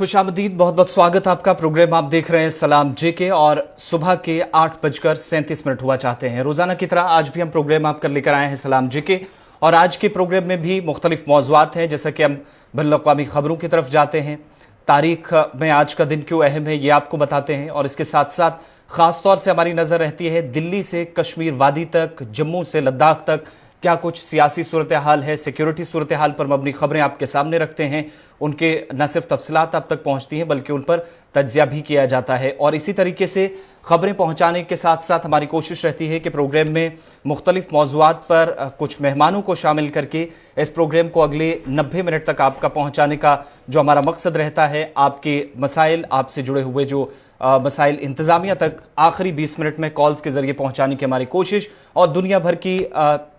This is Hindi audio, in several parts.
खुशामदीद, बहुत बहुत स्वागत आपका। प्रोग्राम आप देख रहे हैं सलाम जेके और सुबह के 8:37 हुआ चाहते हैं। रोजाना की तरह आज भी हम प्रोग्राम आपका लेकर आए हैं सलाम जेके और आज के प्रोग्राम में भी मुख्तलिफ मौज़ूआत हैं। जैसा कि हम बैनुल-अक़वामी खबरों की तरफ जाते हैं, तारीख में आज का दिन क्यों अहम है ये आपको बताते हैं और इसके साथ साथ ख़ास तौर से हमारी नज़र रहती है दिल्ली से कश्मीर वादी तक, जम्मू से लद्दाख तक क्या कुछ सियासी सूरत हाल है, सिक्योरिटी सूरत हाल पर मबनी खबरें आपके सामने रखते हैं। उनके न सिर्फ तफसीलात आप तक पहुंचती हैं बल्कि उन पर तज्जिया भी किया जाता है और इसी तरीके से खबरें पहुंचाने के साथ साथ हमारी कोशिश रहती है कि प्रोग्राम में मुख्तलिफ मौज़ूआत पर कुछ मेहमानों को शामिल करके इस प्रोग्राम को अगले 90 मिनट तक आपका पहुंचाने का जो हमारा मकसद रहता है, आपके मसाइल, आपसे जुड़े हुए जो मसाइल इंतज़ामिया तक आखिरी 20 मिनट में कॉल्स के ज़रिए पहुंचाने की हमारी कोशिश और दुनिया भर की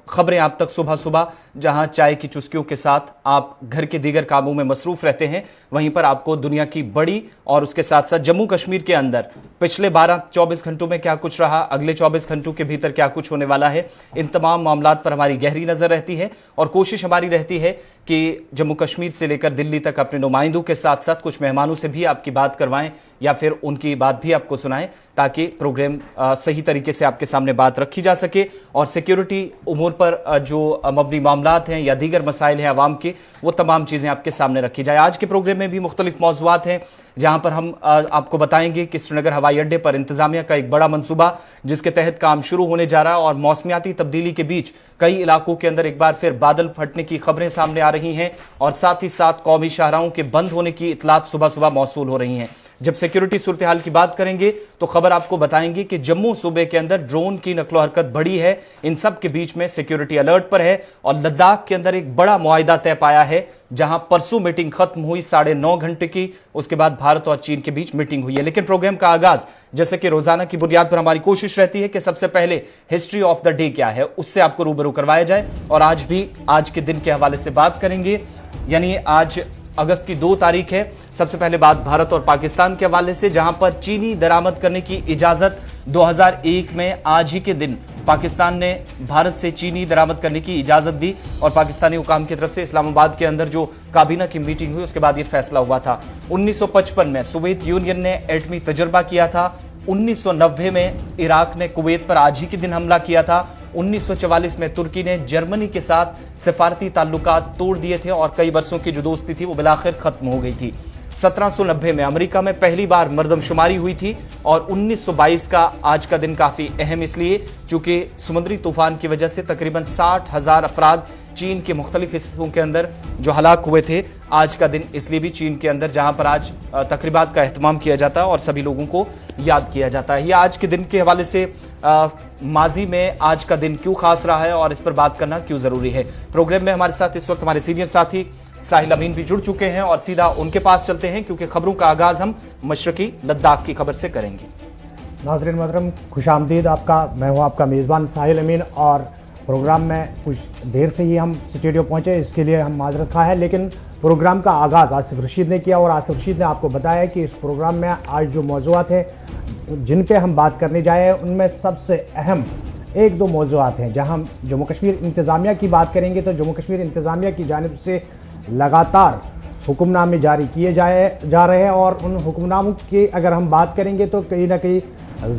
खबरें आप तक सुबह सुबह, जहां चाय की चुस्कियों के साथ आप घर के दीगर कामों में मसरूफ़ रहते हैं, वहीं पर आपको दुनिया की बड़ी और उसके साथ साथ जम्मू कश्मीर के अंदर पिछले 12-24 घंटों में क्या कुछ रहा, अगले 24 घंटों के भीतर क्या कुछ होने वाला है, इन तमाम मामलात पर हमारी गहरी नज़र रहती है और कोशिश हमारी रहती है कि जम्मू कश्मीर से लेकर दिल्ली तक अपने नुमाइंदों के साथ साथ कुछ मेहमानों से भी आपकी बात करवाएं या फिर उनकी बात भी आपको सुनाएं ताकि प्रोग्राम सही तरीके से आपके सामने बात रखी जा सके और सिक्योरिटी उमूर पर जो मबनी मामलात हैं या दीगर मसाइल हैं आवाम के, वो तमाम चीज़ें आपके सामने रखी जाए। आज के प्रोग्राम में भी मुख्तलिफ मौज़ूआत हैं जहां पर हम आपको बताएंगे कि श्रीनगर हवाई अड्डे पर इंतजामिया का एक बड़ा मंसूबा जिसके तहत काम शुरू होने जा रहा है और मौसमियाती तब्दीली के बीच कई इलाकों के अंदर एक बार फिर बादल फटने की खबरें सामने आ रही हैं और साथ ही साथ कौमी शाहराहों के बंद होने की इतलात सुबह सुबह मौसूल हो रही हैं। जब सिक्योरिटी सूरत हाल की बात करेंगे तो खबर आपको बताएंगे कि जम्मू सूबे के अंदर ड्रोन की नकलो हरकत बढ़ी है, इन सब के बीच में सिक्योरिटी अलर्ट पर है और लद्दाख के अंदर एक बड़ा मुआहिदा तय पाया है जहां परसों मीटिंग खत्म हुई 9.5 घंटे की, उसके बाद भारत और चीन के बीच मीटिंग हुई है। लेकिन प्रोग्राम का आगाज जैसे कि रोजाना की बुनियाद पर हमारी कोशिश रहती है कि सबसे पहले हिस्ट्री ऑफ द डे क्या है उससे आपको रूबरू करवाया जाए और आज भी आज के दिन के हवाले से बात करेंगे। यानी आज अगस्त की 2 तारीख है। सबसे पहले बात भारत और पाकिस्तान के हवाले से, जहां पर चीनी दरामद करने की इजाजत 2001 में आज ही के दिन पाकिस्तान ने भारत से चीनी दरामद करने की इजाजत दी और पाकिस्तानी हुकाम की तरफ से इस्लामाबाद के अंदर जो काबीना की मीटिंग हुई उसके बाद यह फैसला हुआ था। 1955 में सोवियत यूनियन ने एटमी तजुर्बा किया था। 1990 में इराक ने कुवैत पर आज ही के दिन हमला किया था। 1944 में तुर्की ने जर्मनी के साथ सिफारती ताल्लुकात तोड़ दिए थे और कई वर्षों की जो दोस्ती थी वो बिलाखिर खत्म हो गई थी। 1790 में अमेरिका में पहली बार मर्दमशुमारी हुई थी और 1922 का आज का दिन काफ़ी अहम इसलिए चूंकि समुद्री तूफान की वजह से तकरीबन 60,000 अफराद चीन के मुख्तलिफ हिस्सों के अंदर जो हलाक हुए थे। आज का दिन इसलिए भी चीन के अंदर जहां पर आज तकरीबात का एहतमाम किया जाता है और सभी लोगों को याद किया जाता है। यह आज के दिन के हवाले से माजी में आज का दिन क्यों खास रहा है और इस पर बात करना क्यों ज़रूरी है। प्रोग्राम में हमारे साथ इस वक्त हमारे सीनियर साथी साहिल अमीन भी जुड़ चुके हैं और सीधा उनके पास चलते हैं क्योंकि खबरों का आगाज हम मशरकी लद्दाख की खबर से करेंगे। नाज़रीन मोहतरम, खुशामदीद आपका। मैं हूँ आपका मेज़बान साहिल अमीन और प्रोग्राम में कुछ देर से ही हम स्टूडियो पहुँचे, इसके लिए हम माजरत खा है। लेकिन प्रोग्राम का आगाज़ आसिफ रशीद ने किया और आसिफ रशीद ने आपको बताया कि इस प्रोग्राम में आज जो मौज़ूआत हैं जिन पे हम बात करने जाए उनमें सबसे अहम 1-2 मौज़ूआत हैं। जहाँ हम जम्मू कश्मीर इंतज़ामिया की बात करेंगे तो जम्मू कश्मीर इंतज़ामिया की जानिब से लगातार हुक्मनामे जारी किए जा रहे हैं और उन हुक्मनामों की अगर हम बात करेंगे तो कहीं ना कहीं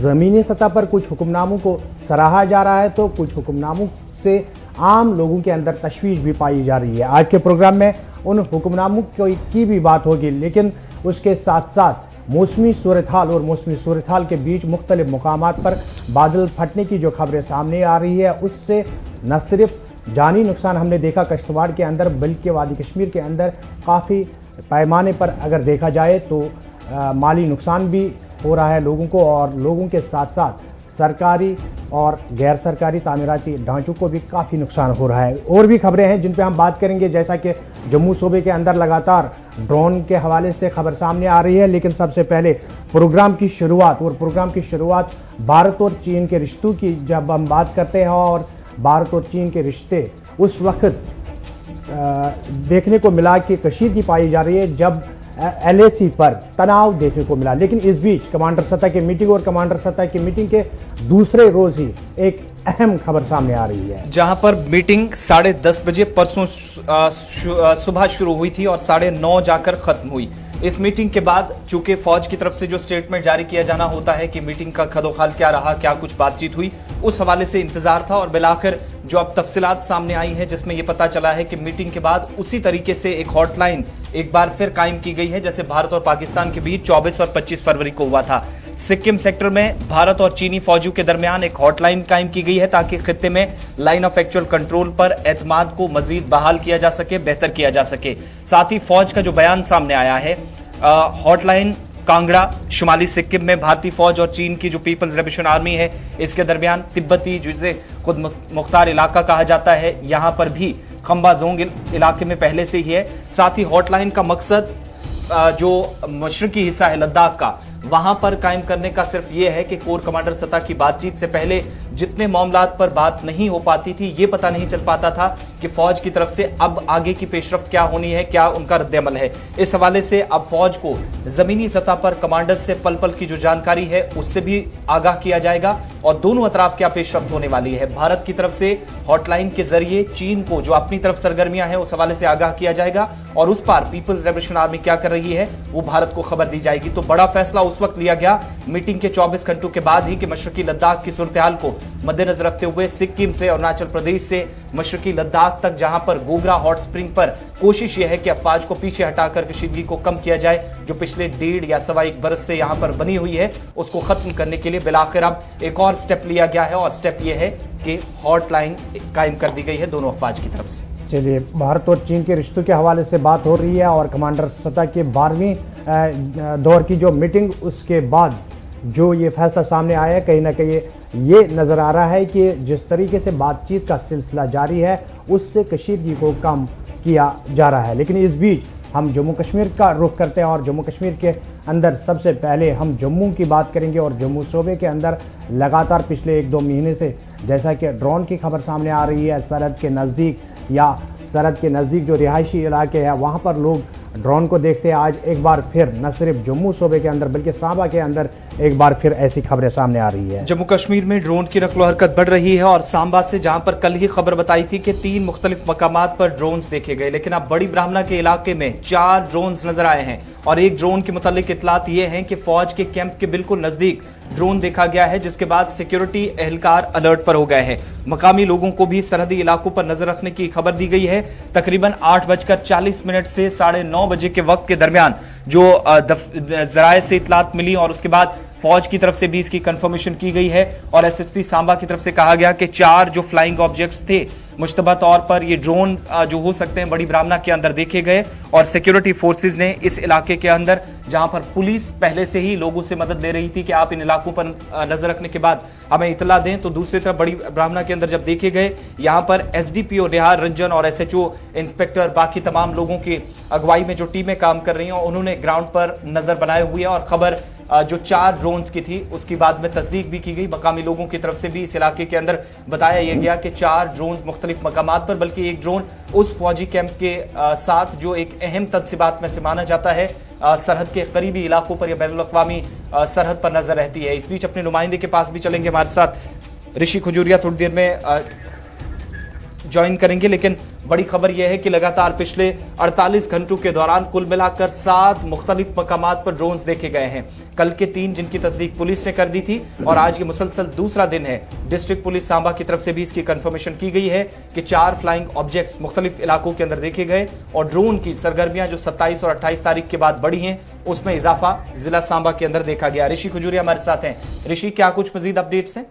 ज़मीनी सतह पर कुछ हुक्मनामों को सराहा जा रहा है तो कुछ हुक्मनामों से आम लोगों के अंदर तशवीश भी पाई जा रही है। आज के प्रोग्राम में उन हुक्मनामों की भी बात होगी, लेकिन उसके साथ साथ मौसमी सूरत हाल और मौसमी सूरत हाल के बीच मुख्तलिफ मकामात पर बादल फटने की जो खबरें सामने आ रही है उससे न सिर्फ जानी नुकसान हमने देखा कश्तवाड़ के अंदर बल्कि वादी कश्मीर के अंदर काफ़ी पैमाने पर अगर देखा जाए तो माली नुकसान भी हो रहा है लोगों को और लोगों के साथ साथ सरकारी और गैर सरकारी तामीराती ढांचों को भी काफ़ी नुकसान हो रहा है। और भी खबरें हैं जिन पे हम बात करेंगे, जैसा कि जम्मू सूबे के अंदर लगातार ड्रोन के हवाले से खबर सामने आ रही है। लेकिन सबसे पहले प्रोग्राम की शुरुआत भारत और चीन के रिश्तों की जब हम बात करते हैं और भारत और चीन के रिश्ते उस वक्त देखने को मिला कि कशीदगी पाई जा रही है जब LAC पर तनाव देखने को मिला। लेकिन इस बीच कमांडर सतह की मीटिंग और कमांडर सतह की मीटिंग के दूसरे रोज ही एक अहम खबर सामने आ रही है, जहां पर मीटिंग 10:30 बजे परसों सुबह शुरू हुई थी और 9:30 जाकर खत्म हुई। इस मीटिंग के बाद चूंकि फौज की तरफ से जो स्टेटमेंट जारी किया जाना होता है कि मीटिंग का खदोखाल क्या रहा, क्या कुछ बातचीत हुई, उस हवाले से इंतजार था और बिलाखिर जो अब तफसीलात सामने आई है जिसमें यह पता चला है कि मीटिंग के बाद उसी तरीके से एक हॉटलाइन एक बार फिर कायम की गई है जैसे भारत और पाकिस्तान के बीच 24 और 25 फरवरी को हुआ था। सिक्किम सेक्टर में भारत और चीनी फौजियों के दरमियान एक हॉटलाइन कायम की गई है ताकि खित्ते में लाइन ऑफ एक्चुअल कंट्रोल पर एतमाद को मजीद बहाल किया जा सके, बेहतर किया जा सके। साथ ही फौज का जो बयान सामने आया है, हॉटलाइन कांगड़ा शुमाली सिक्किम में भारतीय फौज और चीन की जो पीपल्स लिबरेशन आर्मी है इसके दरमियान तिब्बती जिसे खुद मुख्तार इलाका कहा जाता है, यहां पर भी खंबा जोंग इलाके में पहले से ही है। साथ ही हॉटलाइन का मकसद जो मशरकी हिस्सा है लद्दाख का, वहां पर कायम करने का सिर्फ ये है कि कोर कमांडर सतह की बातचीत से पहले जितने मामलात पर बात नहीं हो पाती थी, ये पता नहीं चल पाता था कि फौज की तरफ से अब आगे की पेशरफ्त क्या होनी है, क्या उनका रद्द-ए-अमल है। इस हवाले से अब फौज को जमीनी सतह पर कमांडर्स से पल पल की जो जानकारी है उससे भी आगाह किया जाएगा और दोनों अतराफ क्या पेशरफ्त होने वाली है। भारत की तरफ से हॉटलाइन के जरिए चीन को जो अपनी तरफ सरगर्मियां हैं उस हवाले से आगाह किया जाएगा और उस पर पीपल्स लिबरेशन आर्मी क्या कर रही है वो भारत को खबर दी जाएगी। तो बड़ा फैसला उस वक्त लिया गया मीटिंग के 24 घंटों के बाद ही कि मशरकी लद्दाख की सूरत-ए-हाल को मद्देनजर रखते हुए सिक्किम से अरुणाचल प्रदेश से मशरकी लद्दाख तक जहां पर गोगरा हॉट स्प्रिंग पर कोशिश यह है कि अफवाज को पीछे हटाकर कशीदगी को कम किया जाए, जो पिछले 1.5 या सवा 1 बरस से यहां पर बनी हुई है उसको खत्म करने के लिए बिलाखिर अब एक और स्टेप लिया गया है और स्टेप यह है कि हॉटलाइन कायम कर दी गई है दोनों अफवाज की तरफ से। चलिए, भारत और चीन के रिश्तों के हवाले से बात हो रही है और कमांडर सतह के 12वीं दौर की जो मीटिंग उसके बाद जो ये फैसला सामने आया है, कहीं ना कहीं ये नज़र आ रहा है कि जिस तरीके से बातचीत का सिलसिला जारी है उससे कशीदगी को कम किया जा रहा है। लेकिन इस बीच हम जम्मू कश्मीर का रुख करते हैं और जम्मू कश्मीर के अंदर सबसे पहले हम जम्मू की बात करेंगे और जम्मू सूबे के अंदर लगातार पिछले 1-2 महीने से जैसा कि ड्रोन की खबर सामने आ रही है, सरहद के नज़दीक या सरहद के नज़दीक जो रिहायशी इलाके हैं वहाँ पर लोग ड्रोन को देखते हैं। आज एक बार फिर न सिर्फ जम्मू सूबे के अंदर बल्कि सांबा के अंदर एक बार फिर ऐसी खबरें सामने आ रही है। जम्मू कश्मीर में ड्रोन की नकलो हरकत बढ़ रही है और सांबा से जहां पर कल ही खबर बताई थी कि 3 मुख्तलिफ मकामात पर ड्रोन्स देखे गए, लेकिन अब बड़ी ब्राह्मणा के इलाके में 4 ड्रोन्स नजर आए हैं और एक ड्रोन के मुतालिक इतलात ये हैं कि फौज के कैंप के बिल्कुल नजदीक ड्रोन देखा गया है, जिसके बाद सिक्योरिटी एहलकार अलर्ट पर हो गए हैं। मकामी लोगों को भी सरहदी इलाकों पर नजर रखने की खबर दी गई है। तकरीबन 8:40 से 9:30 बजे के वक्त के दरमियान जो जराए से इतलात मिली और उसके बाद फौज की तरफ से भी इसकी कंफर्मेशन की गई है और एसएसपी सांबा की तरफ से कहा गया कि 4 जो फ्लाइंग ऑब्जेक्ट्स थे मुश्तबा तौर पर ये ड्रोन जो हो सकते हैं बड़ी ब्राह्मणा के अंदर देखे गए और सिक्योरिटी फोर्सेज ने इस इलाके के अंदर जहां पर पुलिस पहले से ही लोगों से मदद ले रही थी कि आप इन इलाकों पर नजर रखने के बाद हमें इतला दें, तो दूसरी तरफ बड़ी ब्राह्मणा के अंदर जब देखे गए यहां पर एसडीपीओ निहार रंजन और एसएचओ इंस्पेक्टर बाकी तमाम लोगों की अगुवाई में जो टीमें काम कर रही हैं उन्होंने ग्राउंड पर नजर बनाए हुए हैं और खबर जो 4 ड्रोन्स की थी उसकी बाद में तस्दीक भी की गई। मकामी लोगों की तरफ से भी इस इलाके के अंदर बताया यह गया कि 4 ड्रोन्स मुख्तलिफ मकामात पर, बल्कि एक ड्रोन उस फौजी कैंप के साथ जो एक अहम तंसीबात में से माना जाता है सरहद के करीबी इलाकों पर या बैनुल-अक़वामी सरहद पर नजर रहती है। इस बीच अपने नुमाइंदे के पास भी चलेंगे, हमारे साथ ऋषि खजूरिया थोड़ी देर में ज्वाइन करेंगे, लेकिन बड़ी खबर यह है कि लगातार पिछले 48 घंटों के दौरान कुल मिलाकर 7 मुख्तलिफ मकामात पर ड्रोन्स देखे गए हैं। कल के 3 जिनकी तस्दीक पुलिस ने कर दी थी और आज ये मुसलसल दूसरा दिन है। डिस्ट्रिक्ट पुलिस सांबा की तरफ से भी इसकी कंफर्मेशन की गई है कि 4 फ्लाइंग ऑब्जेक्ट्स मुख्तलिफ इलाकों के अंदर देखे गए और ड्रोन की सरगर्मियां जो 27 और 28 तारीख के बाद बढ़ी हैं उसमें इजाफा जिला सांबा के अंदर देखा गया। ऋषि खजूरिया हमारे साथ हैं। ऋषि, क्या कुछ मजीद अपडेट्स हैं?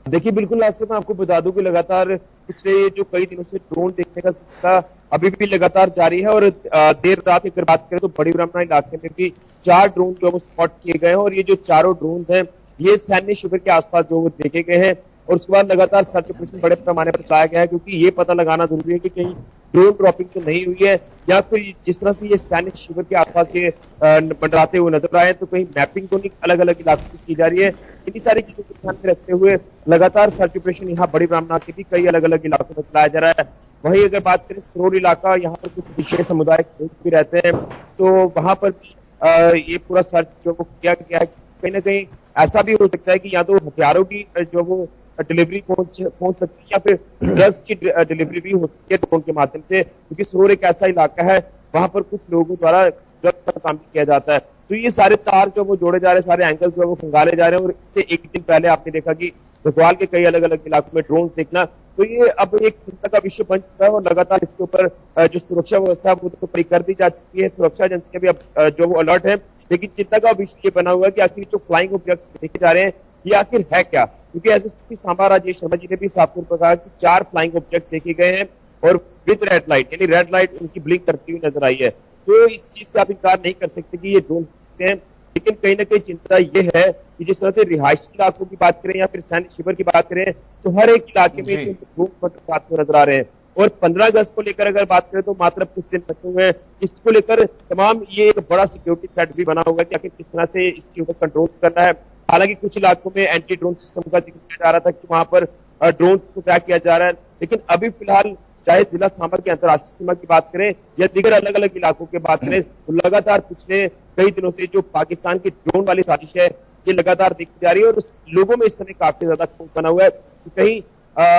देखिए, बिल्कुल आसिफ, मैं आपको बता दूं कि लगातार पिछले जो कई दिनों से ड्रोन देखने का सिलसिला अभी भी लगातार जारी है और देर रात अगर बात करें तो बड़ी ब्राह्मणा इलाके में भी 4 ड्रोन जो वो स्पॉट किए गए हैं और ये जो चारों ड्रोन हैं ये सैन्य शिविर के आसपास जो वो देखे गए हैं और उसके बाद लगातार सर्च ऑपरेशन बड़े पैमाने पर चलाया गया है, क्योंकि ये पता लगाना जरूरी है कि कहीं ड्रोन ड्रॉपिंग तो नहीं हुई है या फिर जिस तरह से ये सैन्य शिविर के आसपास ये मंडराते हुए नजर आए तो कहीं मैपिंग तो नहीं अलग अलग इलाकों की जा रही है। इन्हीं सारी चीजों को ध्यान में रखते हुए लगातार सर्च ऑपरेशन यहाँ बड़ी ब्राह्मणा के भी कई अलग अलग इलाकों में चलाया जा रहा है। वहीं अगर बात करें सरोर इलाका, यहाँ पर कुछ विशेष समुदाय भी रहते हैं तो वहां पर भी ये पूरा सर्च जो किया गया है। कहीं ना कहीं ऐसा भी हो सकता है कि या तो हथियारों की जो वो डिलीवरी पहुंच सकती है या फिर ड्रग्स की डिलीवरी भी हो सकती है ड्रोन के माध्यम से, क्योंकि सरोर एक ऐसा इलाका है वहां पर कुछ लोगों द्वारा ड्रग्स का काम किया जाता है। तो ये सारे तार जो वो जोड़े जा रहे हैं, सारे एंगल जो है वो खंगाले जा रहे हैं। और इससे एक दिन पहले आपने देखा कि गढ़वाल के कई अलग अलग इलाकों में ड्रोन देखना, तो ये अब एक चिंता का विषय बन चुका है। और लगातार इसके ऊपर जो सुरक्षा व्यवस्था है वो तो कड़ी कर दी जा चुकी है। सुरक्षा एजेंसियां भी अब जो वो अलर्ट है, लेकिन चिंता का विषय ये बना हुआ है कि आखिर जो फ्लाइंग ऑब्जेक्ट्स देखे जा रहे हैं ये आखिर है क्या। क्योंकि एसएसपी सांबा राजेश शर्मा जी ने भी साफ तौर पर कहा कि 4 फ्लाइंग ऑब्जेक्ट्स देखे गए हैं और विद रेड लाइट, यानी रेड लाइट उनकी ब्लिंक करती हुई नजर आई है। तो इस चीज से आप इनकार नहीं कर सकते कि ये ड्रोन हैं। लेकिन कहीं ना कहीं चिंता ये है कि जिस तरह से रिहायशी इलाकों की बात करें या फिर सैन्य शिविर की बात करें, तो हर एक इलाके में ड्रोन बात नजर आ रहे हैं। और 15 अगस्त को लेकर अगर बात करें तो मात्र कुछ दिन बचे हुए हैं। इसको लेकर तमाम ये एक बड़ा सिक्योरिटी थ्रेट भी बना हुआ है कि आखिर किस तरह से इसके ऊपर कंट्रोल करना है। हालांकि कुछ इलाकोों में एंटी ड्रोन सिस्टम का जिक्र किया जा रहा था कि वहां पर ड्रोन को ट्रैक किया जा रहा है, लेकिन अभी फिलहाल चाहे जिला सांभर की अंतर्राष्ट्रीय सीमा की बात करें या दीगर अलग अलग इलाकों की बात करें, तो लगातार पिछले कई दिनों से जो पाकिस्तान की ड्रोन वाली साजिश है ये लगातार देखी जा रही है। और लोगों में इस समय काफी ज्यादा खौफ बना हुआ है कि कहीं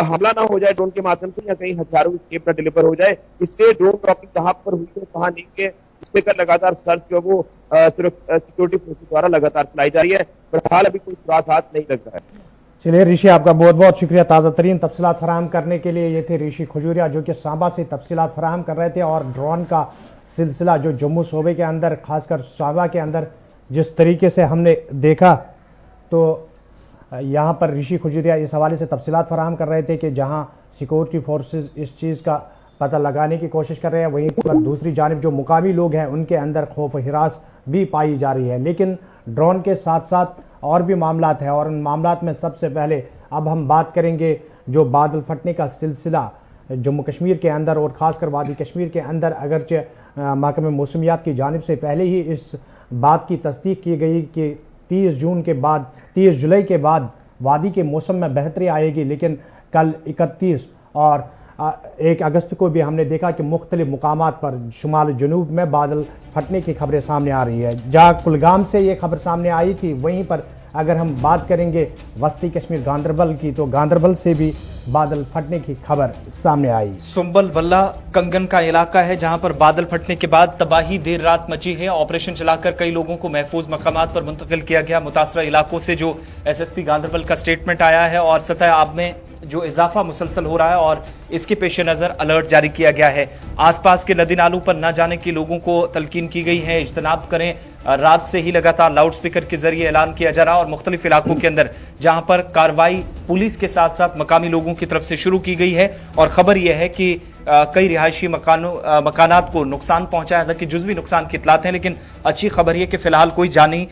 हमला ना हो जाए ड्रोन के माध्यम से, या कहीं हथियारों की खेप ना डिलीवर हो जाए। इसलिए ड्रोन ड्रॉपिंग कहाँ पर हुई है कहाँ नहीं हुई है, इस पे कर लगातार सर्च जो वो सिक्योरिटी फोर्सेस द्वारा लगातार चलाई जा रही है। फिलहाल अभी कोई सुराग हाथ नहीं लग रहा है। चलिए ऋषि, आपका बहुत बहुत शुक्रिया ताज़ा तरीन तफसीलात फराहम करने के लिए। ये थे ऋषि खजूरिया जो कि सांबा से तफसीलात फराहम कर रहे थे। और ड्रोन का सिलसिला जो जम्मू सूबे के अंदर, खासकर सांबा के अंदर जिस तरीके से हमने देखा, तो यहाँ पर ऋषि खजूरिया इस हवाले से तफसीलात फराहम कर रहे थे कि जहाँ सिक्योरिटी फोर्सेस इस चीज़ का पता लगाने की कोशिश कर रहे हैं, वहीं पर दूसरी जानिब जो मुकामी लोग हैं उनके अंदर खौफ हिरास भी पाई जा रही है। लेकिन ड्रोन के साथ साथ और भी मामलात हैं, और उन मामलात में सबसे पहले अब हम बात करेंगे जो बादल फटने का सिलसिला जम्मू कश्मीर के अंदर और ख़ासकर वादी कश्मीर के अंदर, अगरचे महकमे मौसमियात की जानिब से पहले ही इस बात की तस्दीक की गई कि 30 जुलाई के बाद वादी के मौसम में बेहतरी आएगी। लेकिन कल 31 और 1 अगस्त को भी हमने देखा कि मुख्तलिफ मुकामात पर शुमाल जनूब में बादल फटने की खबरें सामने आ रही है। जहाँ कुलगाम से ये खबर सामने आई थी, वहीं पर अगर हम बात करेंगे वस्ती कश्मीर गांदरबल की, तो गांदरबल से भी बादल फटने की खबर सामने आई। सुंबल बल्ला कंगन का इलाका है जहां पर बादल फटने के बाद तबाही देर रात मची है। ऑपरेशन चलाकर कई लोगों को महफूज मकामात पर मुंतकिल किया गया। मुतासरा इलाकों से जो एसएसपी गांदरबल का स्टेटमेंट आया है और सतह आब में जो इजाफा मुसलसल हो रहा है और इसके पेश नज़र अलर्ट जारी किया गया है। आसपास के नदी नालों पर न जाने की लोगों को तलकीन की गई है, इज्तनाब करें। रात से ही लगातार लाउड स्पीकर के जरिए ऐलान किया जा रहा है और मुख्तलिफ इलाकों के अंदर जहां पर कार्रवाई पुलिस के साथ साथ मकामी लोगों की तरफ से शुरू की गई है। और खबर यह है कि कई रिहायशी मकानात को नुकसान पहुंचा है, हालांकि जुज़वी नुकसान की इतलात हैं, लेकिन अच्छी खबर यह कि फिलहाल कोई जानी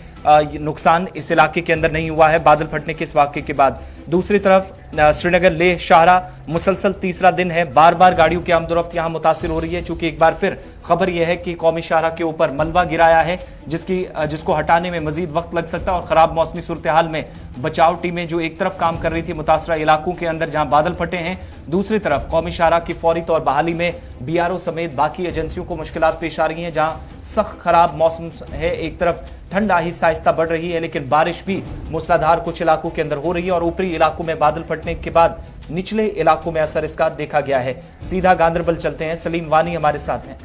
नुकसान इस इलाके के अंदर नहीं हुआ है बादल फटने के इस वाक़े के बाद। दूसरी तरफ श्रीनगर लेह शाहरा मुसलसल तीसरा दिन है, बार बार गाड़ियों की आमदोरफ्त यहाँ मुतासिर हो रही है। चूंकि एक बार फिर खबर यह है कि कौमी शाहरा के ऊपर मलबा गिराया है जिसको हटाने में मजीद वक्त लग सकता है। और खराब मौसमी सूरत हाल में बचाव टीमें जो एक तरफ काम कर रही थी मुतासरा इलाकों के अंदर जहां बादल फटे हैं, दूसरी तरफ कौमी शाहरा की फौरी तौर बहाली में बीआरओ समेत बाकी एजेंसियों को मुश्किलात पेश आ रही हैं। जहां सख्त खराब मौसम है, एक तरफ ठंड आहिस्ता आहिस्ता बढ़ रही है, लेकिन बारिश भी मूसलाधार कुछ इलाकों के अंदर हो रही है। और ऊपरी इलाकों में बादल फटने के बाद निचले इलाकों में असर इसका देखा गया है। सीधा गांदरबल चलते हैं, सलीम वानी हमारे साथ हैं।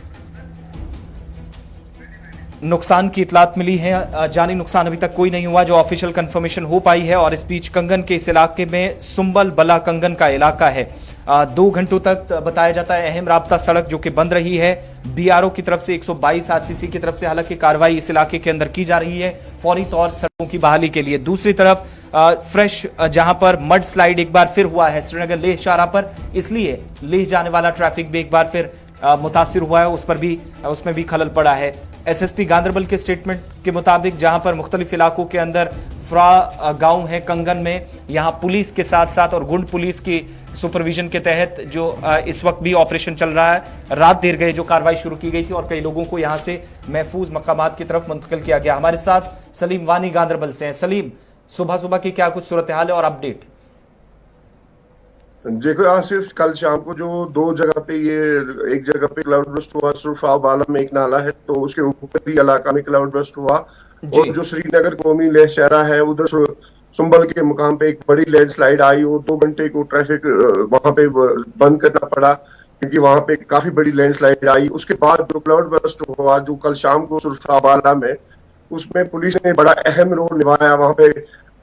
नुकसान की इतलात मिली है, जानी नुकसान अभी तक कोई नहीं हुआ जो ऑफिशियल कंफर्मेशन हो पाई है। और इस बीच कंगन के इस इलाके में सुंबल बला कंगन का इलाका है, 2 घंटों तक बताया जाता है अहम राब्ता सड़क जो कि बंद रही है। बीआरओ की तरफ से 122 आरसीसी की तरफ से हालांकि कार्रवाई इस इलाके के अंदर की जा रही है फौरी तौर सड़कों की बहाली के लिए। दूसरी तरफ फ्रेश जहां पर मड स्लाइड एक बार फिर हुआ है श्रीनगर लेह शाहरा पर, इसलिए लेह जाने वाला ट्रैफिक भी एक बार फिर मुतासिर हुआ है, उसमें भी खलल पड़ा है। एसएसपी गांदरबल के स्टेटमेंट के मुताबिक जहां पर मुख्तलिफ इलाकों के अंदर फ्रा गांव है कंगन में, यहां पुलिस के साथ साथ और गुंड पुलिस की सुपरविजन के तहत जो इस वक्त भी ऑपरेशन चल रहा है। रात देर गए जो कार्रवाई शुरू की गई थी और कई लोगों को यहां से महफूज मकामात की तरफ मुंतकिल किया गया। हमारे साथ सलीम वानी गांदरबल से हैं। सलीम, सुबह सुबह की क्या कुछ सूरत हाल है और अपडेट? देखो आसिफ, कल शाम को जो 2 जगह पे ये एक जगह पे क्लाउड बर्स्ट हुआ, सुरफा बाला में एक नाला है तो उसके ऊपर भी इलाका में क्लाउड बर्स्ट हुआ। और जो श्रीनगर कौमी लेह शहरा है उधर सुंबल के मुकाम पे एक बड़ी लैंडस्लाइड आई और 2 घंटे को ट्रैफिक वहां पे बंद करना पड़ा। क्योंकि वहां पे काफी बड़ी लैंडस्लाइड आई। उसके बाद जो क्लाउड बर्स्ट हुआ जो कल शाम को सुरफावाला में, उसमें पुलिस ने बड़ा अहम रोल निभाया, वहां पे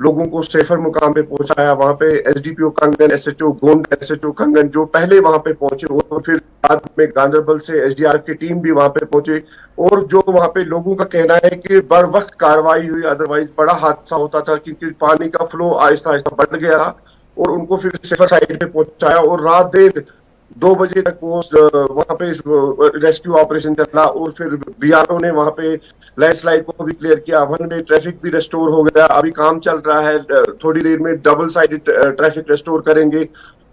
लोगों को सेफर मुकाम पे पहुंचाया। वहां पे एसडीपीओ कंगन, एसएचओ गोंड, एसएचओ कंगन जो पहले वहां पे पहुंचे, और फिर बाद में गांधरबल से एसडीआरएफ की टीम भी वहां पे पहुंचे। और जो वहां पे लोगों का कहना है कि बर वक्त कार्रवाई हुई, अदरवाइज बड़ा हादसा होता था, क्योंकि पानी का फ्लो आहिस्ता आहिस्ता बढ़ गया और उनको फिर सेफर साइड पे पहुंचाया। और रात देर 2 बजे तक वो वहां पे रेस्क्यू ऑपरेशन चला, और फिर बीआरओ ने वहां पे लैंडस्लाइड को भी क्लियर किया। वन वे ट्रैफिक भी रेस्टोर हो गया, अभी काम चल रहा है, थोड़ी देर में डबल साइडेड ट्रैफिक रेस्टोर करेंगे।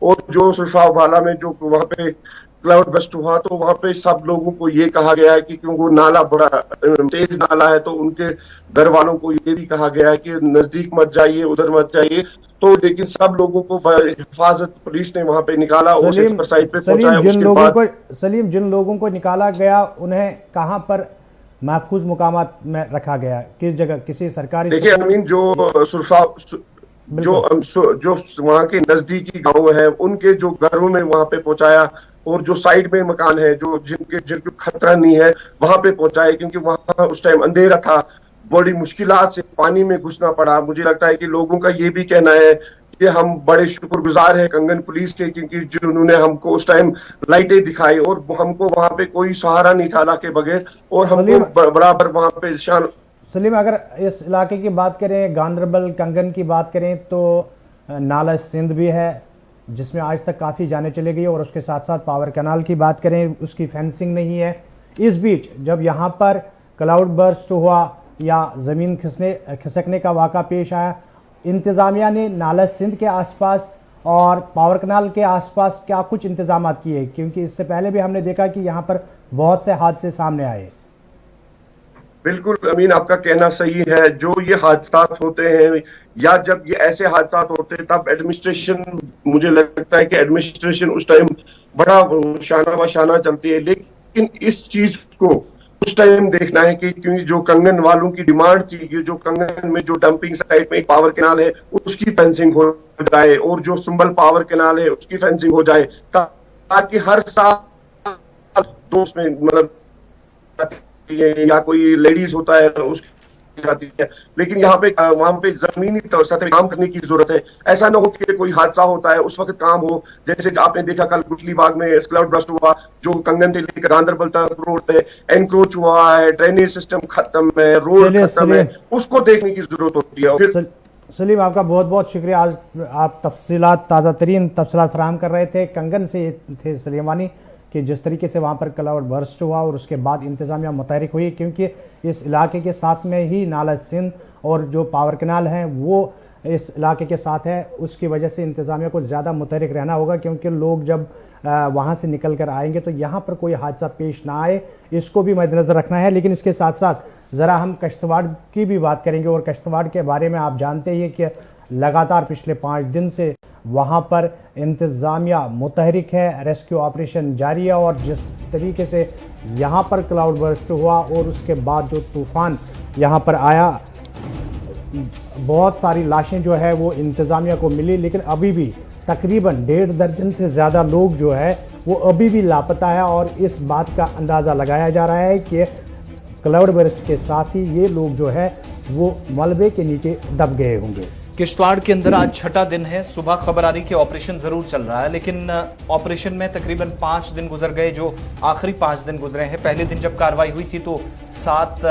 और जो सुरफावाला में जो वहां पे क्लाउड बस्ट हुआ, तो वहां पे सब लोगों को ये कहा गया है कि क्योंकि वो नाला बड़ा तेज नाला है, तो उनके घर वालों को ये भी कहा गया है कि नजदीक मत जाइए, उधर मत जाइए। तो लेकिन सब लोगों को हिफाजत पुलिस ने वहां पे निकाला और सेफर साइड पे पहुंचाया। सलीम, जिन लोगों को निकाला गया उन्हें कहां पर महफूज मुकामात में रखा गया, किस जगह, किसी सरकारी? देखिए अमीन, जो सुरफा जो वहाँ के नजदीकी गांव है, उनके जो घरों में वहां पे पहुंचाया, और जो साइड में मकान है जो जिनको खतरा नहीं है वहां पे पहुंचाए, क्योंकि वहां उस टाइम अंधेरा था, बड़ी मुश्किलात से पानी में घुसना पड़ा। मुझे लगता है कि लोगों का ये भी कहना है कि हम बड़े शुक्रगुजार हैं कंगन पुलिस के, क्योंकि जिन्होंने हमको उस टाइम लाइटें दिखाई, और हमको वहां पे कोई सहारा नहीं था अल्लाह के बगैर, और हमको बराबर वहां पे सलीम, अगर इस इलाके की बात करें, गांधरबल कंगन की बात करें, तो नाला सिंध भी है जिसमें आज तक काफ़ी जाने चले गई, और उसके साथ साथ पावर कैनाल की बात करें, उसकी फेंसिंग नहीं है। इस बीच जब यहाँ पर क्लाउड बर्स्ट हुआ या ज़मीन खिसकने का वाक़ा पेश आया, इंतज़ामिया ने नाला सिंध के आसपास और पावर कैनाल के आसपास क्या कुछ इंतजाम किए? क्योंकि इससे पहले भी हमने देखा कि यहाँ पर बहुत से हादसे सामने आए। बिल्कुल अमीन, आपका कहना सही है। जो ये हादसा होते हैं या जब ये ऐसे हादसा होते हैं, तब एडमिनिस्ट्रेशन, मुझे लगता है कि एडमिनिस्ट्रेशन उस टाइम बड़ा शाना बशाना चलती है। लेकिन इस चीज को उस टाइम देखना है कि क्योंकि जो कंगन वालों की डिमांड थी कि जो कंगन में जो डंपिंग साइड में एक पावर कैनाल है उसकी फेंसिंग हो जाए, और जो सुंबल पावर कैनाल है उसकी फेंसिंग हो जाए, ताकि हर साल दोस्त में मतलब या कोई लेडीज होता है उसकी जाती है। लेकिन यहाँ पे वहां पे जमीनी सतह काम करने की जरूरत है। ऐसा ना हो कि कोई हादसा होता है उस वक्त काम हो, जैसे आपने देखा कल गुठली बाग में क्लाउड बस्ट हुआ, जो कंगन से लेकर गांधरबल तक रोड पे एनक्रोच हुआ है, ड्रेनेज सिस्टम खत्म है, रोड खत्म है, उसको देखने की जरूरत होती है। सलीम, आपका बहुत बहुत शुक्रिया। आज आप तफसीलात, ताज़ा तरीन तफसीलात फराहम कर रहे थे। कंगन से थे सलीमानी कि जिस तरीके से वहाँ पर क्लाउड बर्स्ट हुआ और उसके बाद इंतज़ामिया मुतहरिक हुई, क्योंकि इस इलाके के साथ में ही नाला सिंध और जो पावर कैनाल हैं वो इस इलाके के साथ है। उसकी वजह से इंतज़ामिया को ज़्यादा मुतहरिक रहना होगा, क्योंकि लोग जब वहाँ से निकल कर आएंगे तो यहाँ पर कोई हादसा पेश ना आए, इसको भी मद्देनज़र रखना है। लेकिन इसके साथ साथ ज़रा हम किश्तवाड़ की भी बात करेंगे, और किश्तवाड़ के बारे में आप जानते ही कि लगातार पिछले 5 दिन से वहाँ पर इंतज़ामिया मुतहरिक है, रेस्क्यू ऑपरेशन जारी है, और जिस तरीके से यहाँ पर क्लाउड बर्स्ट हुआ और उसके बाद जो तूफ़ान यहाँ पर आया, बहुत सारी लाशें जो है वो इंतज़ामिया को मिली, लेकिन अभी भी तकरीबन 1.5 दर्जन से ज़्यादा लोग जो है वो अभी भी लापता है। और इस बात का अंदाज़ा लगाया जा रहा है कि क्लाउड बर्स्ट के साथ ही ये लोग जो है वो मलबे के नीचे दब गए होंगे। किश्तवाड़ के अंदर आज 6ठा दिन है। सुबह खबर आ रही कि ऑपरेशन जरूर चल रहा है, लेकिन ऑपरेशन में तकरीबन 5 दिन गुजर गए, जो आखिरी 5 दिन गुजरे हैं। पहले दिन जब कार्रवाई हुई थी तो 7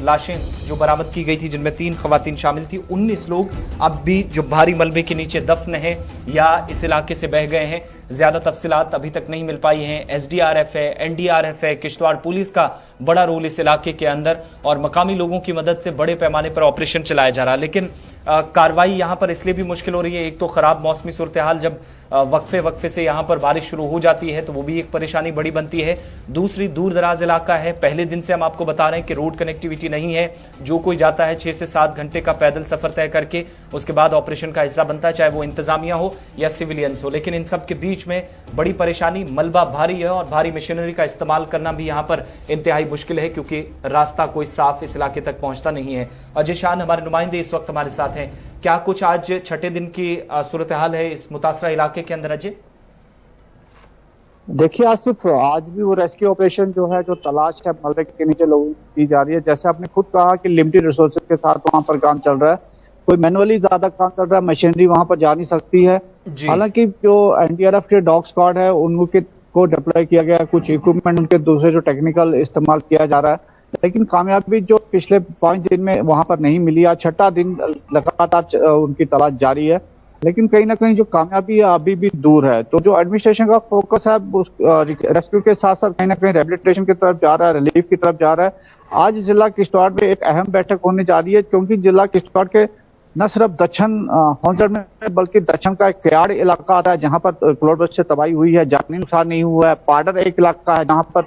लाशें जो बरामद की गई थी, जिनमें 3 खवातीन शामिल थी। 19 लोग अब भी जो भारी मलबे के नीचे दफन हैं या इस इलाके से बह गए हैं। ज़्यादा तफसीलात अभी तक नहीं मिल पाई हैं। SDRF है, NDRF है, किश्तवाड़ पुलिस का बड़ा रोल इस इलाके के अंदर, और मकामी लोगों की मदद से बड़े पैमाने पर ऑपरेशन चलाया जा रहा है। लेकिन कार्रवाई यहाँ पर इसलिए भी मुश्किल हो रही है। एक तो ख़राब मौसमी सूरत हाल, जब वक्फे से यहाँ पर बारिश शुरू हो जाती है तो वो भी एक परेशानी बड़ी बनती है। दूसरी, दूर दराज इलाका है। पहले दिन से हम आपको बता रहे हैं कि रोड कनेक्टिविटी नहीं है। जो कोई जाता है 6 से 7 घंटे का पैदल सफ़र तय करके उसके बाद ऑपरेशन का हिस्सा बनता है, चाहे वो इंतज़ामिया हो या सिविलियंस हो। लेकिन इन सब के बीच में बड़ी परेशानी, मलबा भारी है और भारी मशीनरी का इस्तेमाल करना भी यहाँ पर इंतहाई मुश्किल है, क्योंकि रास्ता कोई साफ इस इलाके तक पहुँचता नहीं है। अजय शान हमारे नुमाइंदे इस वक्त हमारे साथ हैं। क्या कुछ आज 6ठे दिन की सूरत हाल है इस मुतासरा इलाके के अंदर? अजय, देखिए आसिफ, आज भी वो रेस्क्यू ऑपरेशन जो है, जो तलाश है मलबे के नीचे लोगों की जा रही है। जैसे आपने खुद कहा कि लिमिटेड रिसोर्सेज के साथ वहां पर काम चल रहा है, कोई मैनुअली ज्यादा काम कर रहा है, मशीनरी वहां पर जा नहीं सकती है। जी हालांकि जो एनडीआरएफ के डॉग स्क्वाड है उनके को डिप्लॉय किया गया है, कुछ इक्विपमेंट उनके दूसरे जो टेक्निकल इस्तेमाल किया जा रहा है, लेकिन कामयाबी जो पिछले 5 दिन में वहां पर नहीं मिली। आज छठा दिन लगातार उनकी तलाश जारी है, लेकिन कहीं ना कहीं जो कामयाबी है अभी भी दूर है। तो जो एडमिनिस्ट्रेशन का फोकस है उस रेस्क्यू के साथ साथ कहीं ना कहीं रिहेबिलिटेशन की तरफ जा रहा है, रिलीफ की तरफ जा रहा है। आज जिला किश्तवाड़ में एक अहम बैठक होने जा रही है, क्योंकि जिला किश्तवाड़ के न सिर्फ दक्षिण होंजड़ में बल्कि दक्षिण का एक क्याड़ इलाका आता है जहां पर क्लाउड बर्स्ट से तबाही हुई है, जानी नुकसान नहीं हुआ है। पाडर एक इलाका है जहां पर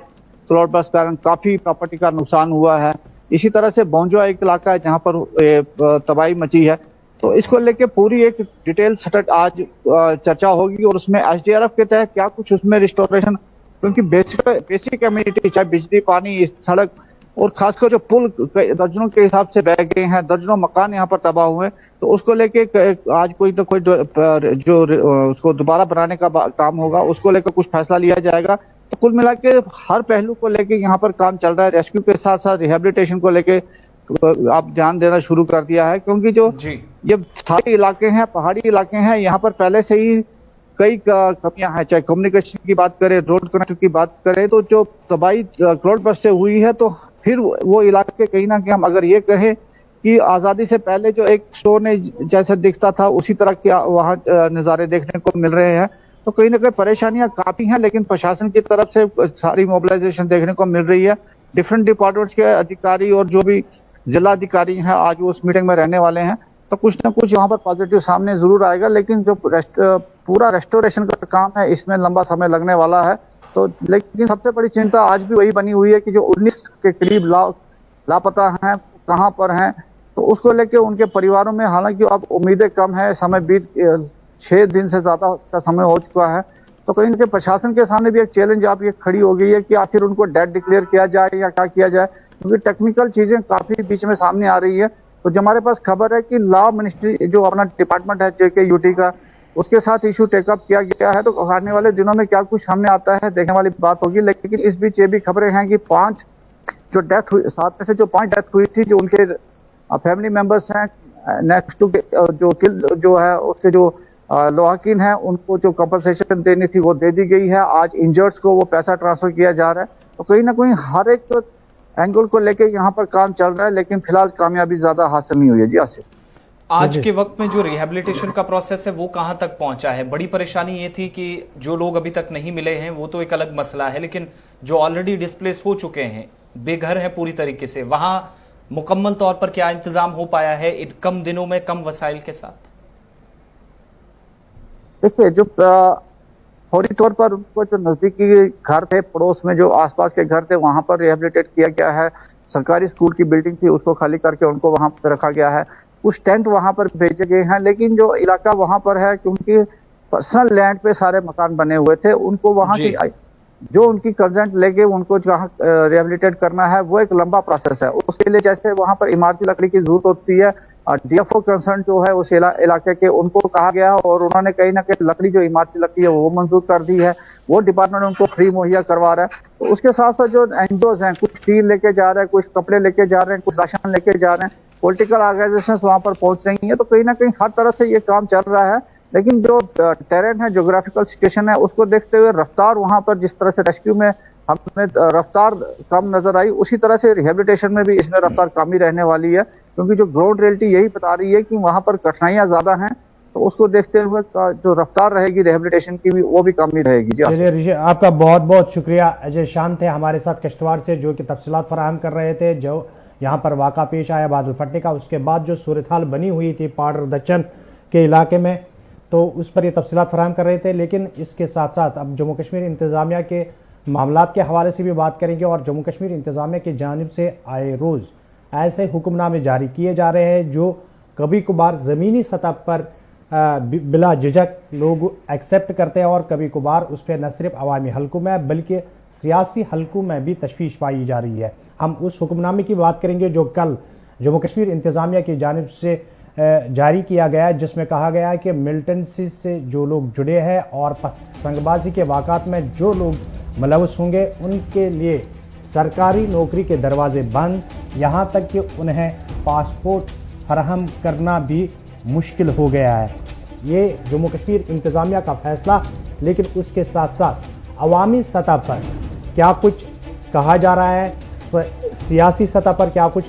क्लाउड बर्स्ट के कारण काफी प्रॉपर्टी का नुकसान हुआ है। इसी तरह से बौंजवा एक इलाका है जहां पर तबाही मची है। तो इसको लेके पूरी एक डिटेल सटक आज चर्चा होगी, और उसमें एसडीआरएफ के तहत क्या कुछ उसमें रिस्टोरेशन, क्योंकि बेसिक कम्युनिटी चाहे बिजली, पानी, सड़क और खासकर जो पुल दर्जनों के हिसाब से बह गए हैं, दर्जनों मकान यहाँ पर तबाह हुए, तो उसको लेके आज कोई ना कोई जो उसको दोबारा बनाने का काम होगा, उसको लेकर कुछ फैसला लिया जाएगा। तो कुल मिला के हर पहलू को लेके यहाँ पर काम चल रहा है। रेस्क्यू के साथ साथ रिहेबिलिटेशन को लेके आप ध्यान देना शुरू कर दिया है, क्योंकि जो ये स्थायी इलाके हैं, पहाड़ी इलाके हैं, यहाँ पर पहले से ही कई कमियां हैं। चाहे कम्युनिकेशन की बात करें, रोड कनेक्टिविटी की बात करें, तो जो तबाही क्लाउड बर्स्ट से हुई है, तो फिर वो इलाके कहीं ना कहीं हम अगर ये कहें कि आज़ादी से पहले जो एक सोने जैसे दिखता था उसी तरह के वहाँ नज़ारे देखने को मिल रहे हैं। तो कहीं ना कहीं परेशानियां काफ़ी हैं, लेकिन प्रशासन की तरफ से सारी मोबिलाइजेशन देखने को मिल रही है। डिफरेंट डिपार्टमेंट्स के अधिकारी और जो भी जिला अधिकारी हैं आज वो उस मीटिंग में रहने वाले हैं, तो कुछ ना कुछ यहाँ पर पॉजिटिव सामने जरूर आएगा। लेकिन जो पूरा रेस्टोरेशन का काम है इसमें लंबा समय लगने वाला है। तो लेकिन सबसे बड़ी चिंता आज भी वही बनी हुई है कि जो 19 के करीब लापता हैं, कहाँ पर हैं, तो उसको लेके उनके परिवारों में हालांकि अब उम्मीदें कम है। समय बीत 6 दिन से ज्यादा का समय हो चुका है, तो कहीं ना कहीं प्रशासन के सामने भी एक चैलेंज आप ये खड़ी हो गई है कि आखिर उनको डेड डिक्लेयर किया जाए या क्या किया जाए, क्योंकि टेक्निकल चीजें काफी बीच में सामने आ रही है। तो जो हमारे पास खबर है कि लॉ मिनिस्ट्री जो अपना डिपार्टमेंट है जेके यूटी का, उसके साथ इशू टेकअप किया गया है। तो आने वाले दिनों में क्या कुछ सामने आता है देखने वाली बात होगी। लेकिन इस बीच ये भी खबरें हैं कि 5 जो डेथ हुई, 7 में से जो 5 डेथ हुई थी, जो उनके फैमिली मेंबर्स हैं, नेक्स्ट टू जो किल जो है उसके जो लोहाकीन है, उनको जो कंपनसेशन देनी थी वो दे दी गई है। आज इंजर्ड्स को वो पैसा ट्रांसफर किया जा रहा है। तो कहीं ना कहीं हर एक एंगल को लेके यहाँ पर काम चल रहा है, लेकिन फिलहाल कामयाबी ज्यादा हासिल नहीं हुई है। जी आसिफ, आज के वक्त में जो रिहेबिलिटेशन का प्रोसेस है वो कहाँ तक पहुंचा है? बड़ी परेशानी ये थी कि जो लोग अभी तक नहीं मिले हैं वो तो एक अलग मसला है, लेकिन जो ऑलरेडी डिस्प्लेस हो चुके हैं, बेघर है पूरी तरीके से, वहां मुकम्मल तौर पर क्या इंतजाम हो पाया है इन कम दिनों में, कम वसाइल के साथ? देखिए जो फौरी तौर पर उनको जो नजदीकी घर थे, पड़ोस में जो आसपास के घर थे, वहां पर रिहेबिलिटेट किया गया है। सरकारी स्कूल की बिल्डिंग थी उसको खाली करके उनको वहां पर रखा गया है। कुछ टेंट वहां पर भेजे गए हैं, लेकिन जो इलाका वहां पर है, क्योंकि पर्सनल लैंड पे सारे मकान बने हुए थे, उनको वहां की जो उनकी कंसेंट लेके उनको जहाँ रिहेबिलिटेट करना है वो एक लंबा प्रोसेस है। उसके लिए जैसे वहां पर इमारती लकड़ी की जरूरत होती है, डीएफओ कंसर्न जो है उस इलाके के, उनको कहा गया और उन्होंने कहीं ना कहीं लकड़ी जो इमारती लकड़ी है वो मंजूर कर दी है। वो डिपार्टमेंट उनको फ्री मुहैया करवा रहा है। तो उसके साथ साथ जो एनजीओज हैं, कुछ स्टील लेके जा रहे हैं, कुछ कपड़े लेके जा रहे हैं, कुछ राशन लेके जा रहे हैं, पॉलिटिकल ऑर्गेनाइजेशन वहां पर पहुंच रही है। तो कहीं ना कहीं हर तरफ से ये काम चल रहा है। लेकिन जो टेरेन है, ज्योग्राफिकल सिचुएशन है, उसको देखते हुए रफ्तार वहां पर जिस तरह से रेस्क्यू में हमें रफ्तार कम नजर आई, उसी तरह से रिहेबिलिटेशन में भी इसमें रफ्तार कम ही रहने वाली है, क्योंकि जो ग्राउंड रियलिटी यही बता रही है कि वहां पर कठिनाइयां ज्यादा हैं। तो उसको देखते हुए जो रफ्तार रहेगी रिहेबिलिटेशन की भी, वो भी कम ही रहेगी। जी चलिए ऋषि, आपका बहुत बहुत शुक्रिया। अजय शांत थे हमारे साथ किश्तवाड़ से, जो कि तफसीलात फराहम कर रहे थे जो यहाँ पर वाक़ा पेश आया बादल फटने का, उसके बाद जो सूरत हाल बनी हुई थी पाडर दच्चन के इलाके में, तो उस पर ये तफसीलात फराहम कर रहे थे। लेकिन इसके साथ साथ अब जम्मू कश्मीर इंतज़ामिया के मामलात के हवाले से भी बात करेंगे। और जम्मू कश्मीर इंतज़ामिया की जानिब से आए रोज़ ऐसे हुक्मनामे जारी किए जा रहे हैं जो कभी कभार ज़मीनी सतह पर बिला झिझक लोग एक्सेप्ट करते हैं, और कभी कभार उस पर न सिर्फ अवामी हलकों में बल्कि सियासी हलकों में भी तशवीश पाई जा रही है। हम उस हुक्मनामे की बात करेंगे जो कल जम्मू कश्मीर इंतज़ामिया की जानिब से जारी किया गया जिसमें कहा गया है कि मिलिटेंसी से जो लोग जुड़े हैं और संगबाजी के वाक़ात में जो लोग मुलव्वस होंगे उनके लिए सरकारी नौकरी के दरवाजे बंद, यहाँ तक कि उन्हें पासपोर्ट फराहम करना भी मुश्किल हो गया है। ये जम्मू कश्मीर इंतज़ामिया का फैसला, लेकिन उसके साथ साथ अवामी सतह पर क्या कुछ कहा जा रहा है, सियासी सतह पर क्या कुछ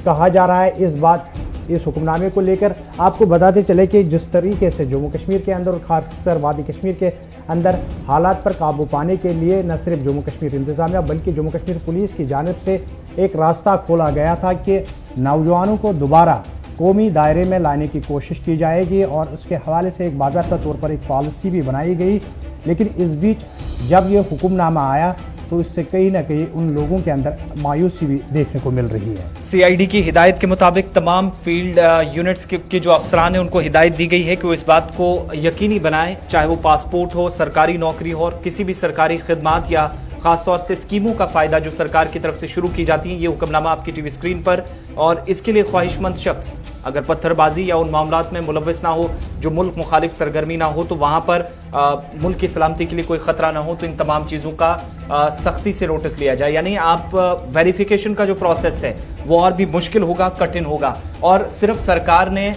कहा जा रहा है इस हुक्मनामे को लेकर आपको बताते चले कि जिस तरीके से जम्मू कश्मीर के अंदर और खासकर वादी कश्मीर के अंदर हालात पर काबू पाने के लिए न सिर्फ जम्मू कश्मीर इंतज़ामिया बल्कि जम्मू कश्मीर पुलिस की जानिब से एक रास्ता खोला गया था कि नौजवानों को दोबारा कौमी दायरे में लाने की कोशिश की जाएगी और उसके हवाले से एक बाज़ाब्ता तौर पर एक पॉलिसी भी बनाई गई। लेकिन इस बीच जब ये हुक्मनामा आया तो इससे कहीं ना कहीं उन लोगों के अंदर मायूसी भी देखने को मिल रही है। सीआईडी की हिदायत के मुताबिक तमाम फील्ड यूनिट्स के जो अफसरान हैं उनको हिदायत दी गई है कि वो इस बात को यकीनी बनाएं, चाहे वो पासपोर्ट हो, सरकारी नौकरी हो और किसी भी सरकारी खिदमात या खासतौर से स्कीमों का फ़ायदा जो सरकार की तरफ से शुरू की जाती है। ये हुक्मनामा आपकी टीवी स्क्रीन पर, और इसके लिए ख्वाहिशमंद शख्स अगर पत्थरबाजी या उन मामलात में मुलव्वस ना हो, जो मुल्क मुखालिफ सरगर्मी ना हो, तो वहाँ पर मुल्क की सलामती के लिए कोई ख़तरा ना हो, तो इन तमाम चीज़ों का सख्ती से नोटिस लिया जाए। यानी आप वेरिफिकेशन का जो प्रोसेस है वो और भी मुश्किल होगा, कठिन होगा, और सिर्फ सरकार ने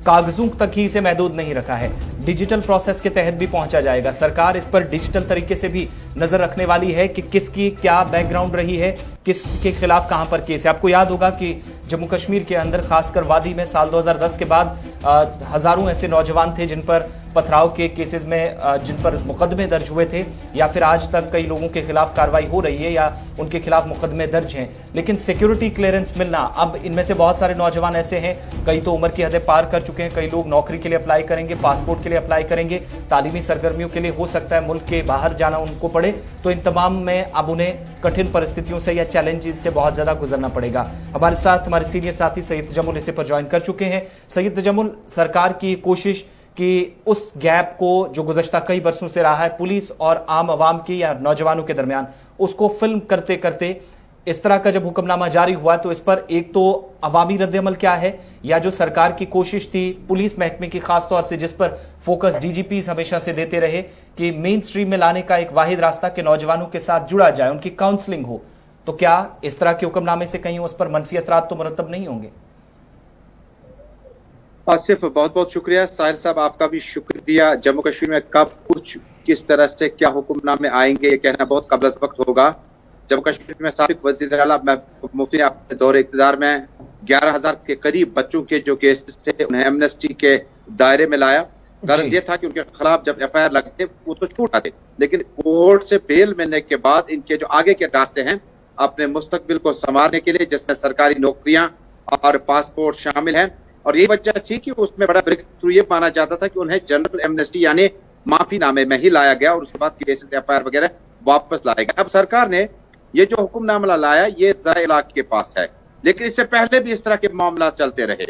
कागजों तक ही इसे महदूद नहीं रखा है, डिजिटल प्रोसेस के तहत भी पहुंचा जाएगा। सरकार इस पर डिजिटल तरीके से भी नजर रखने वाली है कि किसकी क्या बैकग्राउंड रही है, किसके खिलाफ कहां पर केस है। आपको याद होगा कि जम्मू कश्मीर के अंदर खासकर वादी में साल 2010 के बाद हजारों ऐसे नौजवान थे जिन पर पथराव के केसेस में जिन पर मुकदमे दर्ज हुए थे, या फिर आज तक कई लोगों के खिलाफ कार्रवाई हो रही है या उनके खिलाफ मुकदमे दर्ज हैं। लेकिन सिक्योरिटी क्लियरेंस मिलना, अब इनमें से बहुत सारे नौजवान ऐसे हैं, कई तो उम्र की हदें पार कर चुके हैं, कई लोग नौकरी के लिए अप्लाई करेंगे, पासपोर्ट के लिए अप्लाई करेंगे, तालीमी सरगर्मियों के लिए हो सकता है मुल्क के बाहर जाना उनको पड़े, तो इन तमाम में अब उन्हें कठिन परिस्थितियों से या चैलेंजेस से बहुत ज़्यादा गुजरना पड़ेगा। हमारे साथ हमारे सीनियर साथी सैयद तजम्मुल इसे पर ज्वाइन कर चुके हैं। सैयद तजम्मुल, सरकार की कोशिश कि उस गैप को जो गुज़श्ता कई बरसों से रहा है पुलिस और आम आवाम की या नौजवानों के दरमियान, उसको फिल्म करते करते इस तरह का जब हुक्मनामा जारी हुआ तो इस पर एक तो अवामी रद्द-ए-अमल क्या है, या जो सरकार की कोशिश थी पुलिस महकमे की खास तौर से जिस पर फोकस डीजीपीज हमेशा से देते रहे कि मेन स्ट्रीम में लाने का एक वाहिद रास्ता कि नौजवानों के साथ जुड़ा जाए, उनकी काउंसलिंग हो, तो क्या इस तरह के हुक्मनामे से कहीं उस पर मनफी असरात तो मुरतब नहीं होंगे? आसिफ, बहुत बहुत शुक्रिया। साहिर साहब, आपका भी शुक्रिया। जम्मू कश्मीर में कब कुछ किस तरह से क्या हुक्मनामे आएंगे ये कहना बहुत कबल अज़ वक्त होगा। जम्मू कश्मीर में साबिक वज़ीर आला मुफ्ती ने अपने दौरे इक़्तिदार में 11,000 के करीब बच्चों के जो केसेस थे उन्हें एमनेस्टी के दायरे में लाया। गर्ज ये था कि उनके खिलाफ जब FIR लगते वो तो छूट आते, लेकिन कोर्ट से बेल मिलने के बाद इनके जो आगे के रास्ते हैं अपने मुस्तकबिल को संवारने के लिए, जिसमें सरकारी नौकरियां और पासपोर्ट शामिल हैं, और ये वजह थी कि उसमें बड़ा ब्रेक थ्रू ये माना जाता था कि उन्हें जनरल एमनेस्टी यानी माफी नामे में ही लाया गया और उसके बाद केसेस FIR वगैरह वापस लाया गया। अब सरकार ने ये जो हुक्मनामा लाया ये ज़राए इलाक़ के पास है, लेकिन इससे पहले भी इस तरह के मामला चलते रहे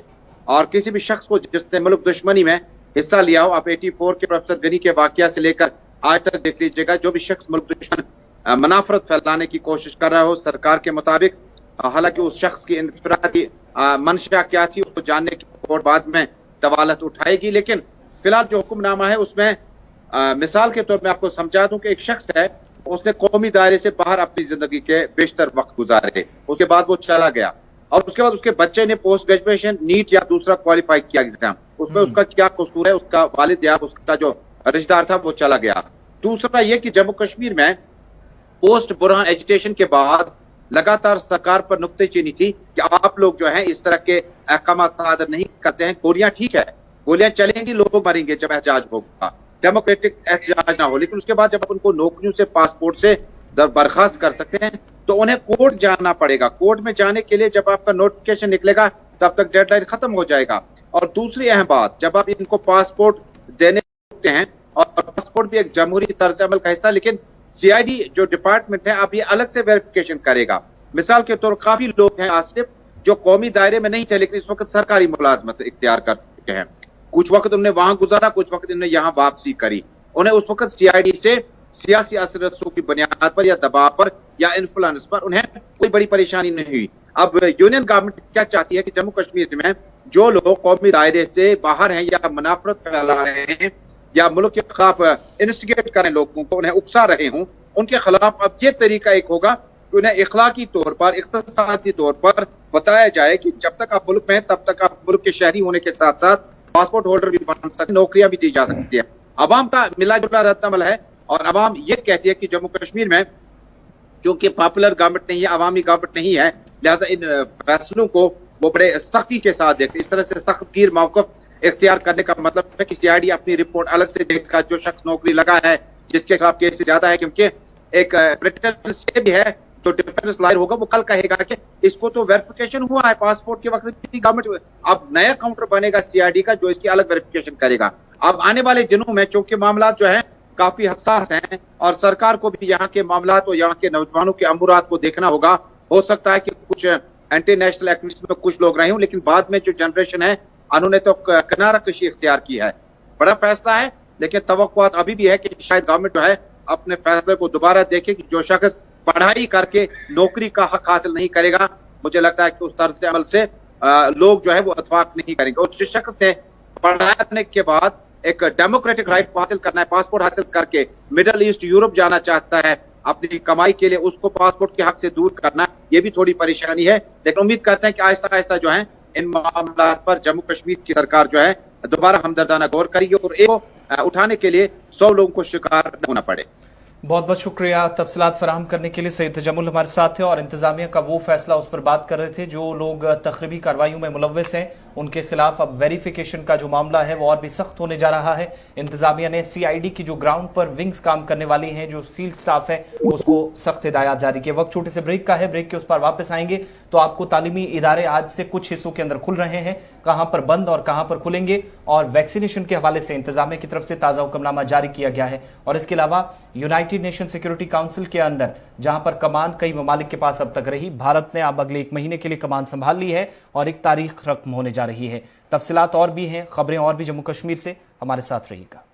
और किसी भी शख्स को जिसने मुल्क दुश्मनी में हिस्सा लिया हो, आप 84 के प्रोफेसर गनी के वाकया से लेकर आज तक देख लीजिएगा, जो भी शख्स मुल्क दुश्मन मनाफरत फैलाने की कोशिश कर रहा हो सरकार के मुताबिक, हालांकि उस शख्स की इंफरादी मंशा क्या थी उसको जानने की कोर्ट बाद में तवालत उठाएगी, लेकिन फिलहाल जो हुक्मनामा है उसमें मिसाल के तौर पर आपको समझा दूं कि एक शख्स है, उसने कौमी दायरे से बाहर अपनी जिंदगी के बेशतर वक्त गुजारे, उसके बाद वो चला गया और उसके बाद उसके बच्चे ने पोस्ट ग्रेजुएशन नीट या दूसरा क्वालिफाई किया एग्जाम, उसमें उसका क्या कसूर है, उसका वालिद या उसका जो रिश्तेदार था वो चला गया। दूसरा ये कि जम्मू कश्मीर में पोस्ट बुरहान एजुटेशन के बाद लगातार सरकार पर नुक्तेचीनी थी कि आप लोग जो है इस तरह के अहकाम सादर नहीं करते हैं। गोलियां ठीक है, गोलियां चलेंगी, लोग मरेंगे जब एहतजाज होगा, डेमोक्रेटिक एहतजाज ना हो, लेकिन उसके बाद जब उनको नौकरियों से पासपोर्ट से बर्खास्त कर सकते हैं तो उन्हें कोर्ट जाना पड़ेगा। कोर्ट में जाने के लिए जब आपका नोटिफिकेशन निकलेगा तब तक डेडलाइन खत्म हो जाएगा। और दूसरी अहम बात, जब आप इनको पासपोर्ट देने सकते हैं और पासपोर्ट भी एक जमहूरी तर्ज अमल का हिस्सा, लेकिन CID जो डिपार्टमेंट है आप ये अलग से वेरिफिकेशन करेगा। मिसाल के तौर काफी लोग हैं आसिफ जो कौमी दायरे में नहीं थे लेकिन इस वक्त सरकारी मुलाजमत इख्तियार कर चुके हैं, कुछ वक्त उन्होंने वहां गुजारा, कुछ वक्त इन्होंने यहाँ वापसी करी, उन्हें उस वक्त CID से सियासी असर रसूख की बुनियाद पर या दबाव पर या इन्फ्लुएंस पर उन्हें कोई बड़ी परेशानी नहीं हुई। अब यूनियन गवर्नमेंट क्या चाहती है कि जम्मू कश्मीर में जो लोग कौमी दायरे से बाहर हैं या मुनाफरत फैला रहे हैं या मुल्क के खिलाफ इंस्टिगेट करें, लोगों को उन्हें उकसा रहे हों, उनके खिलाफ अब ये तरीका एक होगा कि उन्हें इखलाकी तौर पर, इख्तिसादी तौर पर बताया जाए कि जब तक आप मुल्क में हैं तब तक आप मुल्क के शहरी होने के साथ साथ पासपोर्ट होल्डर भी बन सकते, नौकरियां भी दी जा सकती है। अवाम का मिला जुला रद्दअमल है और अवाम ये कहती है कि जम्मू कश्मीर में चूंकि पॉपुलर गवर्नमेंट नहीं है, अवामी गवर्नमेंट नहीं है, लिहाजा इन फैसलों को वो बड़े सख्ती के साथ देखते। इस तरह से सख्त गिर मौक़िफ़ इख्तियार करने का मतलब है कि सीआईडी अपनी रिपोर्ट अलग से देखेगा। जो शख्स नौकरी लगा है, जिसके खिलाफ केस ज्यादा है, क्योंकि एक प्रिटेंडर स्टे भी है, तो डिफेंस लायर होगा, वो कल कहेगा कि इसको तो वेरिफिकेशन हुआ है पासपोर्ट के वक्त भी गवर्नमेंट, अब नया काउंटर बनेगा सीआईडी का जो इसकी अलग वेरिफिकेशन करेगा। अब आने वाले दिनों में चूंकि मामला जो है काफी हसास हैं और सरकार को भी यहाँ के मामला और यहाँ के नौजवानों के अमूरात को देखना होगा। हो सकता है कि कुछ एंटी नेशनल एक्टिविटीज में कुछ लोग रहे हों, लेकिन बाद में जो जनरेशन है उन्होंने तो किनारा कशी इख्तियार की है। बड़ा फैसला है, लेकिन तवक्कुआत अभी भी है कि शायद गवर्नमेंट जो है अपने फैसले को दोबारा देखे कि जो शख्स पढ़ाई करके नौकरी का हक हासिल नहीं करेगा, मुझे लगता है कि उस तर्ज अमल से लोग जो है वो इत्तफाक नहीं करेंगे। और जिस शख्स ने पढ़ाई करने के बाद एक डेमोक्रेटिक राइट हासिल करना है, पासपोर्ट हासिल करके मिडल ईस्ट यूरोप जाना चाहता है अपनी कमाई के लिए, उसको पासपोर्ट के हक से दूर करना, ये भी थोड़ी परेशानी है। लेकिन उम्मीद करते हैं कि आहिस्ता आहिस्ता जो है इन मामला पर जम्मू कश्मीर की सरकार जो है दोबारा हमदर्दाना गौर करेगी और एक उठाने के लिए 100 लोगों को शिकार न होना पड़े। बहुत बहुत शुक्रिया तफसीलात फराहम करने के लिए। सैयद तजम्मुल हमारे साथ थे और इंतजामिया का वो फैसला उस पर बात कर रहे थे। जो लोग तखरीबी कार्रवाइयों में मुलव्वस हैं उनके खिलाफ अब वेरिफिकेशन का जो मामला है वो और भी सख्त होने जा रहा है। इंतजामिया ने सीआईडी की जो ग्राउंड पर विंग्स काम करने वाली हैं, जो फील्ड स्टाफ है, उसको सख्त हिदायत जारी किए। वक्त छोटे से ब्रेक का है, ब्रेक के उस पर वापस आएंगे तो आपको तालीमी इदारे आज से कुछ हिस्सों के अंदर खुल रहे हैं, कहां पर बंद और कहां पर खुलेंगे, और वैक्सीनेशन के हवाले से इंतजामिया की तरफ से ताज़ा हुक्मनामा जारी किया गया है। और इसके अलावा यूनाइटेड नेशन सिक्योरिटी काउंसिल के अंदर जहां पर कमान कई ममालिक के पास अब तक रही, भारत ने अब अगले 1 महीने के लिए कमान संभाल ली है और एक तारीख रकम होने जा रही है। तफसीलात और भी हैं, खबरें और भी जम्मू कश्मीर से, हमारे साथ रहिएगा।